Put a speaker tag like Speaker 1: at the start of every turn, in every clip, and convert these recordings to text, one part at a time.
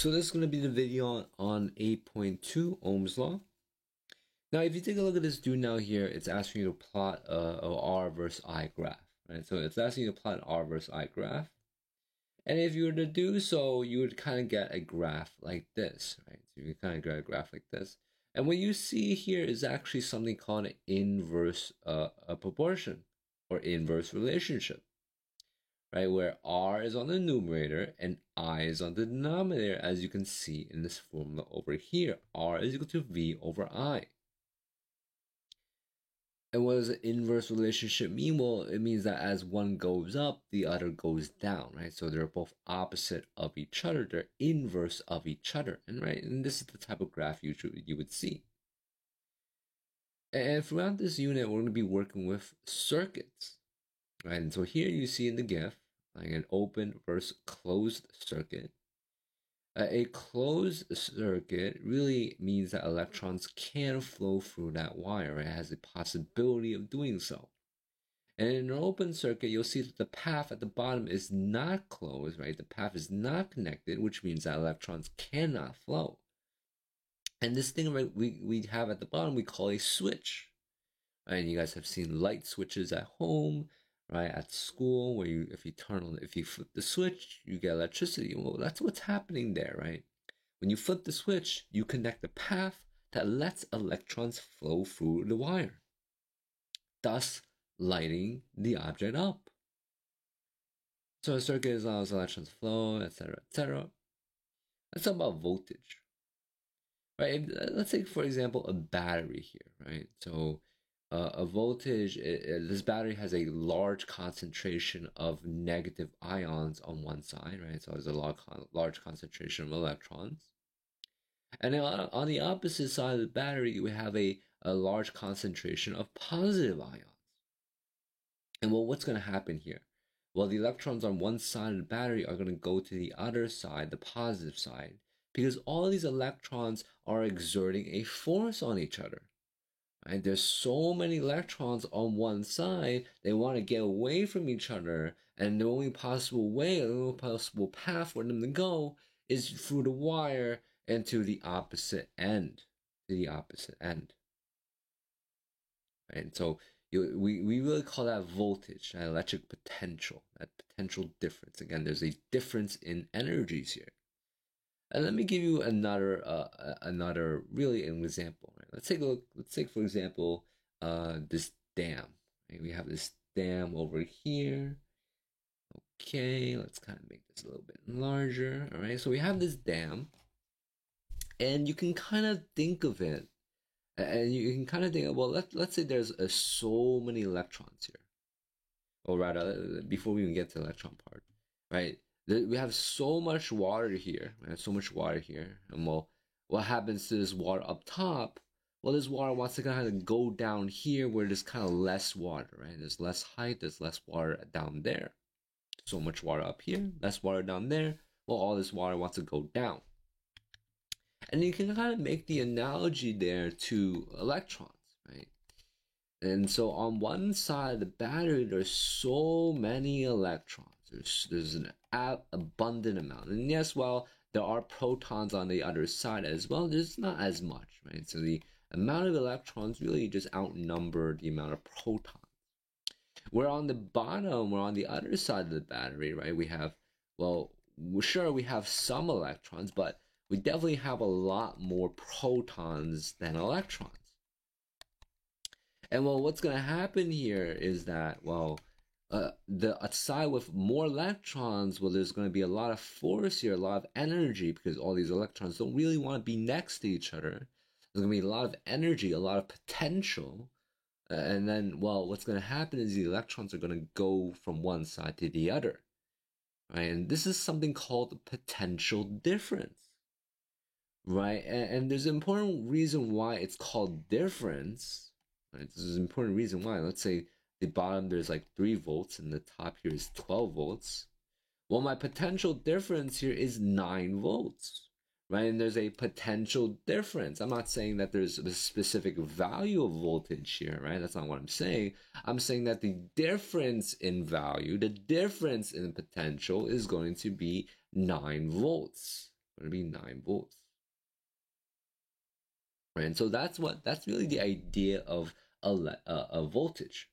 Speaker 1: So this is going to be the video on 8.2 Ohm's law. Now, if you take a look at this dude now here, it's asking you to plot a R versus I graph, right? So it's asking you to plot an R versus I graph. And if you were to do so, you would kind of get a graph like this, right? So you kind of get a graph like this. And what you see here is actually something called an inverse proportion or inverse relationship, right? Where R is on the numerator and I is on the denominator, as you can see in this formula over here. R is equal to V over I. And what does an inverse relationship mean? Well, it means that as one goes up, the other goes down, right? So they're both opposite of each other. They're inverse of each other, and this is the type of graph you would see. And throughout this unit, we're going to be working with circuits, right? And so here you see in the GIF, like an open versus closed circuit. A closed circuit really means that electrons can flow through that wire. It has a possibility of doing so. And in an open circuit, you'll see that the path at the bottom is not closed, right? The path is not connected, which means that electrons cannot flow. And this thing right, we have at the bottom, we call a switch. Right? And you guys have seen light switches at home, right, at school, where if you flip the switch, you get electricity. Well, that's what's happening there, right? When you flip the switch, you connect a path that lets electrons flow through the wire, thus lighting the object up. So a circuit allows electrons to flow, etc., etc. Let's talk about voltage, right? Let's take, for example, a battery here, right? So a voltage, this battery has a large concentration of negative ions on one side, right? So there's a large concentration of electrons. And then on the opposite side of the battery, we have a large concentration of positive ions. And well, what's going to happen here? Well, the electrons on one side of the battery are going to go to the other side, the positive side, because all these electrons are exerting a force on each other. Right? There's so many electrons on one side, they want to get away from each other, and the only possible way, the only possible path for them to go is through the wire and to the opposite end. Right? So we really call that voltage, that electric potential, that potential difference. Again, there's a difference in energies here. And let me give you another really an example. Right? Let's take a look. Let's take, for example, this dam. Right? We have this dam over here. Okay, let's kind of make this a little bit larger. All right, so we have this dam, and you can kind of think of it, and you can kind of think, well, let's say there's so many electrons here, or rather, before we even get to the electron part, right? We have so much water here. And well, what happens to this water up top? Well, this water wants to kind of go down here where there's kind of less water, right? There's less height, there's less water down there. So much water up here, less water down there. Well, all this water wants to go down. And you can kind of make the analogy there to electrons, right? And so on one side of the battery, there's so many electrons. There's an abundant amount. And yes, while there are protons on the other side as well, there's not as much, right? So the amount of electrons really just outnumber the amount of protons. Where on the bottom, or on the other side of the battery, right, we have, well, sure, we have some electrons, but we definitely have a lot more protons than electrons. And well, what's going to happen here is that, well, the side with more electrons, well, there's going to be a lot of force here, a lot of energy, because all these electrons don't really want to be next to each other. There's going to be a lot of energy, a lot of potential. And then, well, what's going to happen is the electrons are going to go from one side to the other. Right? And this is something called the potential difference. Right? And there's an important reason why it's called difference. Right? This is an important reason why. Let's say the bottom there's like 3 volts and the top here is 12 volts. Well, my potential difference here is 9 volts, right? And there's a potential difference. I'm not saying that there's a specific value of voltage here, right? That's not what I'm saying. I'm saying that the difference in value, the difference in potential is going to be 9 volts, going to be 9 volts. Right? And so that's really the idea of a voltage.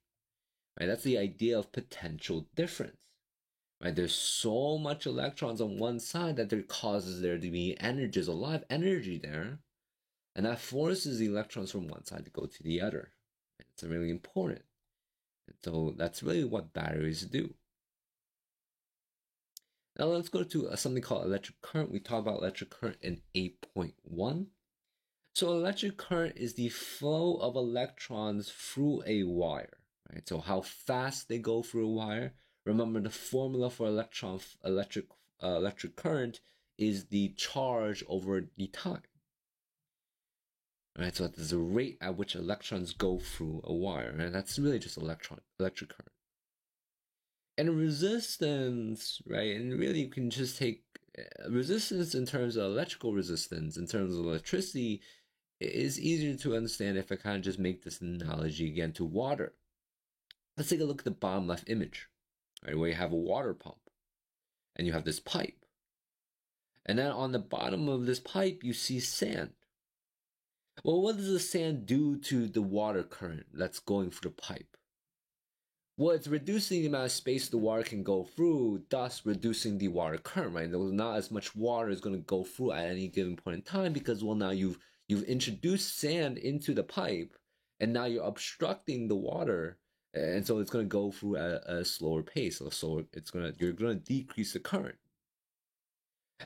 Speaker 1: Right? That's the idea of potential difference. Right? There's so much electrons on one side that there causes there to be energy. There's a lot of energy there, and that forces the electrons from one side to go to the other. It's really important. And so that's really what batteries do. Now let's go to something called electric current. We talked about electric current in 8.1. So electric current is the flow of electrons through a wire, right? So how fast they go through a wire. Remember, the formula for electric current is the charge over the time. Right, so there's a rate at which electrons go through a wire, and that's really just electric current. And resistance, right? And really, you can just take resistance in terms of electrical resistance, in terms of electricity, is easier to understand if I kind of just make this analogy again to water. Let's take a look at the bottom left image, right? Where you have a water pump, and you have this pipe, and then on the bottom of this pipe, you see sand. Well, what does the sand do to the water current that's going through the pipe? Well, it's reducing the amount of space the water can go through, thus reducing the water current, right? There's not as much water is going to go through at any given point in time because, well, now you've introduced sand into the pipe, and now you're obstructing the water, and so it's going to go through at a slower pace. So you're going to decrease the current.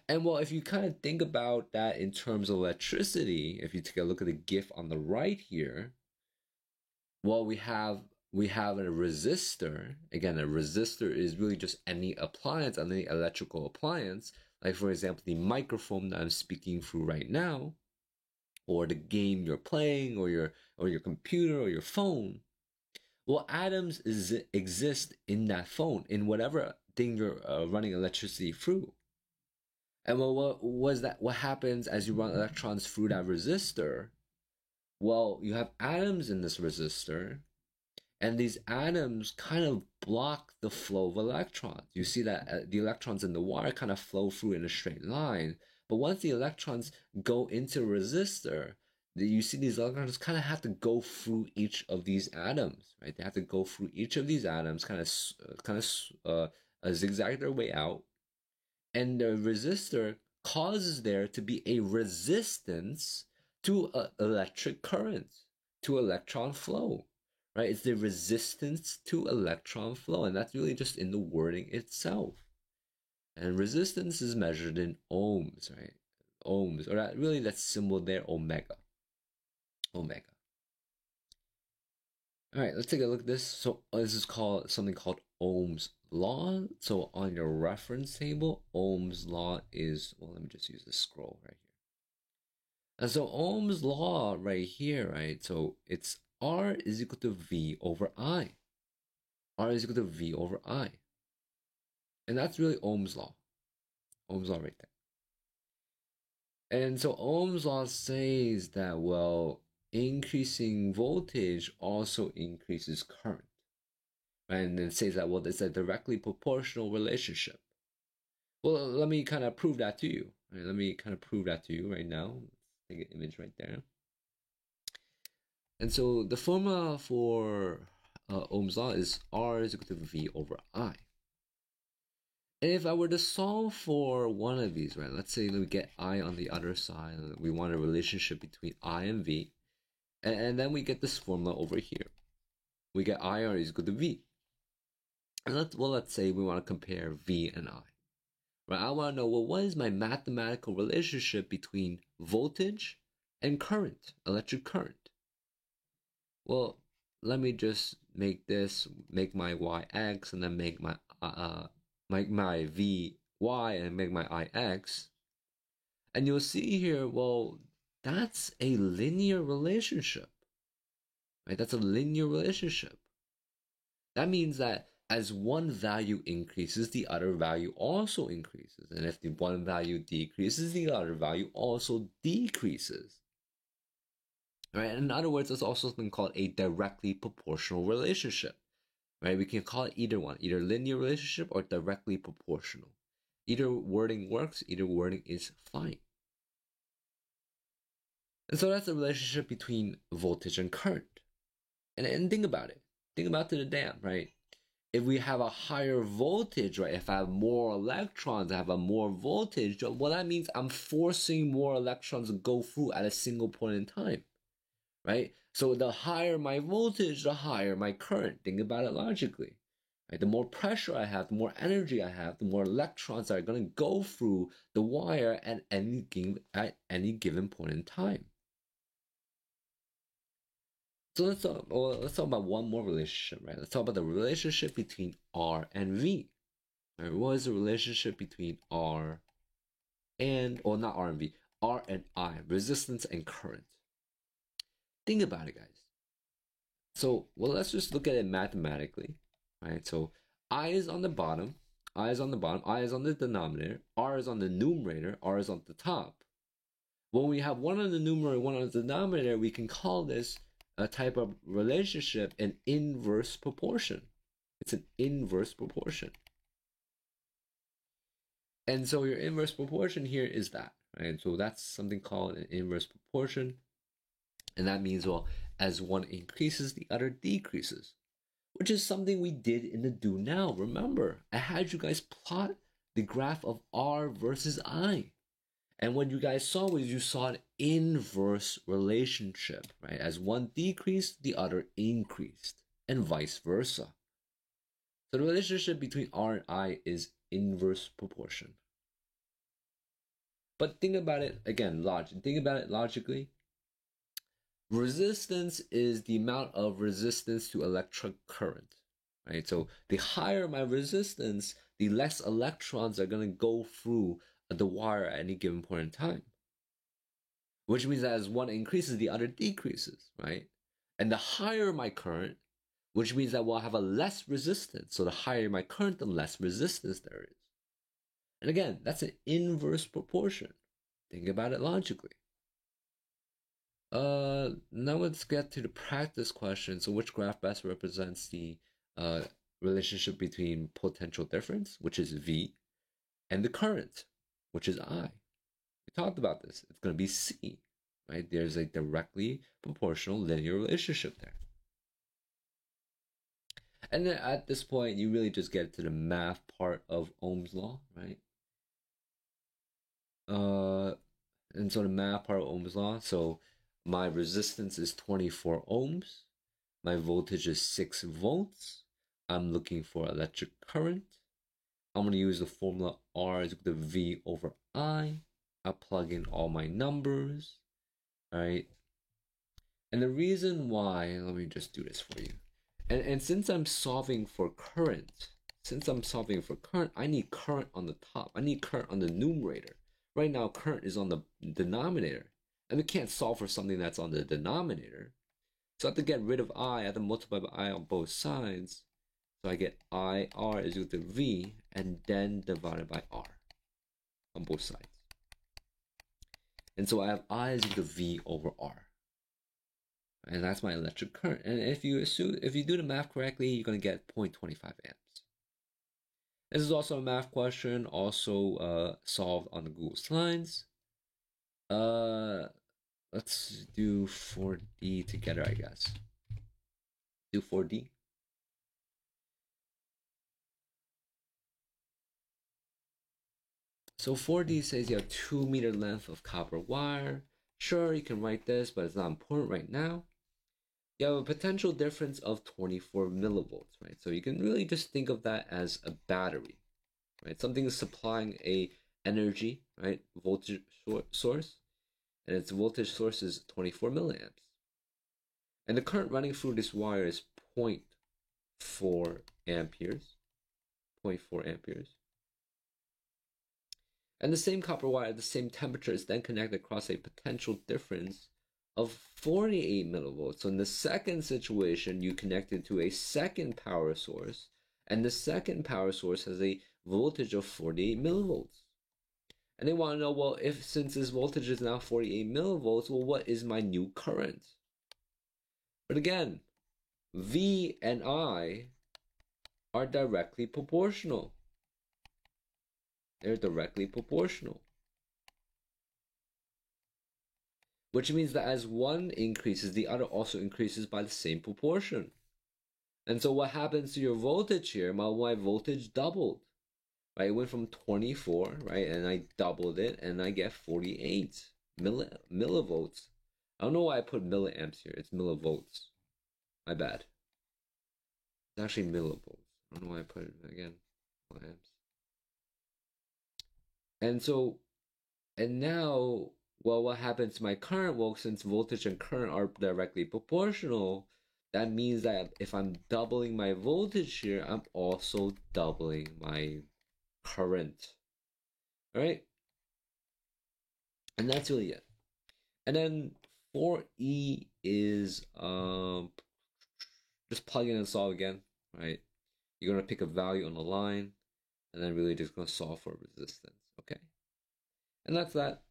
Speaker 1: And well, if you kind of think about that in terms of electricity, if you take a look at the GIF on the right here, well, we have a resistor. Again, a resistor is really just any appliance, any electrical appliance. Like, for example, the microphone that I'm speaking through right now, or the game you're playing, or your computer, or your phone. Well, atoms exist in that phone, in whatever thing you're running electricity through. And well, what happens as you run electrons through that resistor? Well, you have atoms in this resistor, and these atoms kind of block the flow of electrons. You see that the electrons in the wire kind of flow through in a straight line, but once the electrons go into a resistor, you see these electrons kind of have to go through each of these atoms, right? They have to go through each of these atoms, kind of zigzag their way out. And the resistor causes there to be a resistance to electric current, to electron flow, right? It's the resistance to electron flow, and that's really just in the wording itself. And resistance is measured in ohms, right? Ohms, or that symbol there, omega. Omega. All right, let's take a look at this. So this is something called Ohm's law. So on your reference table, Ohm's law is, well, let me just use the scroll right here. And so Ohm's law right here, right? So it's R is equal to V over I. R is equal to V over I. And that's really Ohm's law. Ohm's law right there. And so Ohm's law says that, well, increasing voltage also increases current. And it says that, well, it's a directly proportional relationship. Well, let me kind of prove that to you. Right? Let me kind of prove that to you right now. Let's take an image right there. And so the formula for Ohm's law is R is equal to V over I. And if I were to solve for one of these, right, let's say we get I on the other side. We want a relationship between I and V. And then we get this formula over here. We get IR is equal to V. And let's say we want to compare V and I. Right? I want to know, well, what is my mathematical relationship between voltage and current, electric current? Well, let me just make my Y X, and then make my V Y, and make my I X. And you'll see here, well, that's a linear relationship. Right? That's a linear relationship. That means that as one value increases, the other value also increases. And if the one value decreases, the other value also decreases. Right? In other words, there's also something called a directly proportional relationship. Right? We can call it either one, either linear relationship or directly proportional. Either wording works, either wording is fine. And so that's the relationship between voltage and current. And think about it. Think about to the dam, right? If we have a higher voltage, right? If I have more electrons, I have a more voltage, well, that means I'm forcing more electrons to go through at a single point in time, right? So the higher my voltage, the higher my current. Think about it logically. Right? The more pressure I have, the more energy I have, the more electrons are going to go through the wire at any given point in time. So let's talk about one more relationship, right? Let's talk about the relationship between R and V. Right? What is the relationship between R and, or not R and V, R and I, resistance and current? Think about it, guys. So, well, let's just look at it mathematically, right? So, I is on the bottom, I is on the bottom, I is on the denominator, R is on the numerator, R is on the top. When we have one on the numerator, one on the denominator, we can call this a type of relationship an inverse proportion. It's an inverse proportion. And so your inverse proportion here is that, right? So that's something called an inverse proportion. And that means, well, as one increases, the other decreases, which is something we did in the do now. Remember, I had you guys plot the graph of R versus I. And what you guys saw was you saw an inverse relationship, right? As one decreased, the other increased, and vice versa. So the relationship between R and I is inverse proportion. But think about it again, think about it logically. Resistance is the amount of resistance to electric current, right? So the higher my resistance, the less electrons are going to go through the wire at any given point in time. Which means that as one increases, the other decreases, right? And the higher my current, which means that we'll have a less resistance. So the higher my current, the less resistance there is. And again, that's an inverse proportion. Think about it logically. Now let's get to the practice question. So which graph best represents the relationship between potential difference, which is V, and the current, which is I? We talked about this. It's going to be C, right? There's a directly proportional linear relationship there. And then at this point, you really just get to the math part of Ohm's law, right? And so the math part of Ohm's law. So my resistance is 24 ohms. My voltage is 6 volts. I'm looking for electric current. I'm going to use the formula R is equal to V over I. I'll plug in all my numbers, right? And the reason why, let me just do this for you. And since I'm solving for current, I need current on the top. I need current on the numerator. Right now, current is on the denominator. And we can't solve for something that's on the denominator. So I have to get rid of I. I have to multiply by I on both sides. So I get IR is equal to V and then divided by R on both sides. And so I have I is equal to V over R. And that's my electric current. And if you do the math correctly, you're going to get 0.25 amps. This is also a math question, also solved on the Google Slides. Let's do 4D together, I guess. Do 4D. So 4D says you have 2 meter length of copper wire. Sure, you can write this, but it's not important right now. You have a potential difference of 24 millivolts, right? So you can really just think of that as a battery, right? Something is supplying a energy, right? Voltage source, and its voltage source is 24 milliamps. And the current running through this wire is 0.4 amperes, 0.4 amperes. And the same copper wire at the same temperature is then connected across a potential difference of 48 millivolts. So in the second situation, you connect it to a second power source, and the second power source has a voltage of 48 millivolts. And they want to know, well, since this voltage is now 48 millivolts, well, what is my new current? But again, V and I are directly proportional. They're directly proportional. Which means that as one increases, the other also increases by the same proportion. And so what happens to your voltage here? My voltage doubled. Right? It went from 24, right? And I doubled it and I get 48 millivolts. I don't know why I put milliamps here. It's millivolts. My bad. It's actually millivolts. I don't know why I put it again. Milliamps. And now, well, what happens to my current? Well, since voltage and current are directly proportional, that means that if I'm doubling my voltage here, I'm also doubling my current. All right? And that's really it. And then 4E is just plug in and solve again, right? You're gonna pick a value on the line, and then really just gonna solve for resistance, okay? And that's that.